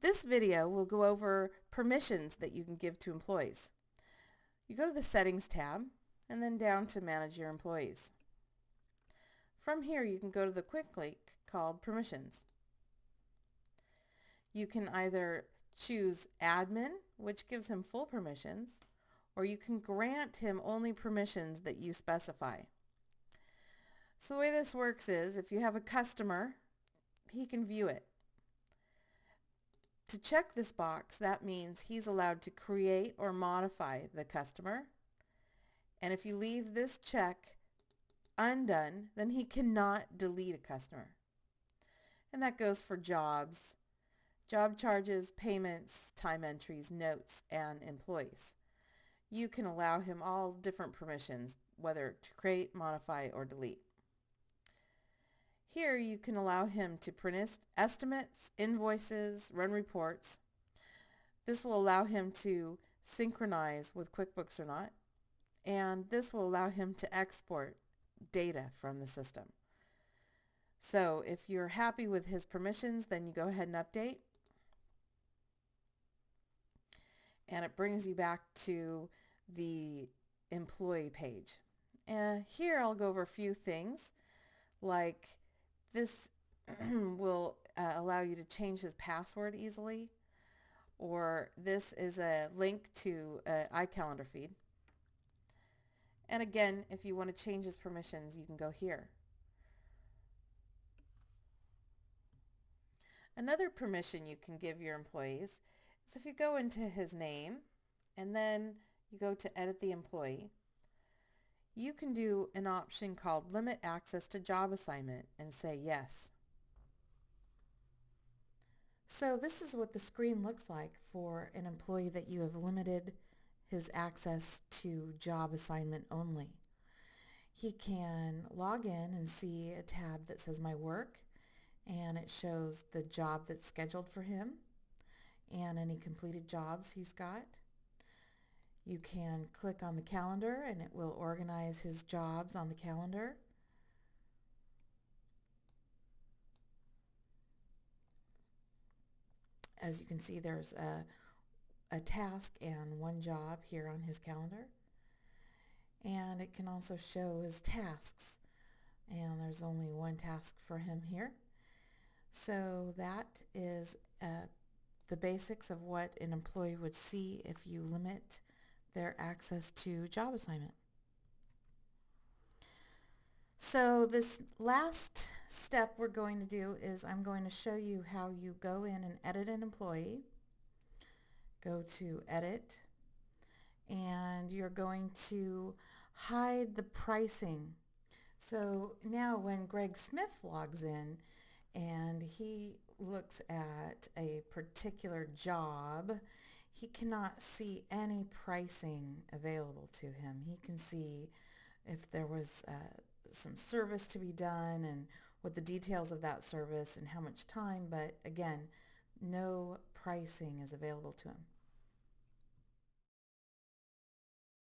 This video will go over permissions that you can give to employees. You go to the Settings tab and then down to Manage Your Employees. From here you can go to the quick link called Permissions. You can either choose Admin, which gives him full permissions, or you can grant him only permissions that you specify. So the way this works is if you have a customer, he can view it. To check this box, that means he's allowed to create or modify the customer. And if you leave this check undone, then he cannot delete a customer. And that goes for jobs, job charges, payments, time entries, notes, and employees. You can allow him all different permissions, whether to create, modify, or delete. Here you can allow him to print estimates, invoices, run reports. This will allow him to synchronize with QuickBooks or not, and this will allow him to export data from the system. So if you're happy with his permissions, then you go ahead and update, and it brings you back to the employee page. And here I'll go over a few things, like this will allow you to change his password easily, or this is a link to an iCalendar feed. And again, if you want to change his permissions, you can go here. Another permission you can give your employees is if you go into his name and then you go to edit the employee, you can do an option called limit access to job assignment and say yes. So this is what the screen looks like for an employee that you have limited his access to job assignment only. He can log in and see a tab that says My Work, and it shows the job that's scheduled for him and any completed jobs he's got. You can click on the calendar and it will organize his jobs on the calendar. As you can see, there's a task and one job here on his calendar. And it can also show his tasks. And there's only one task for him here. So that is the basics of what an employee would see if you limit their access to job assignment. So this last step we're going to do is I'm going to show you how you go in and edit an employee. Go to Edit, and you're going to hide the pricing. So now when Greg Smith logs in and he looks at a particular job, he cannot see any pricing available to him. He can see if there was some service to be done and what the details of that service and how much time, but again, no pricing is available to him.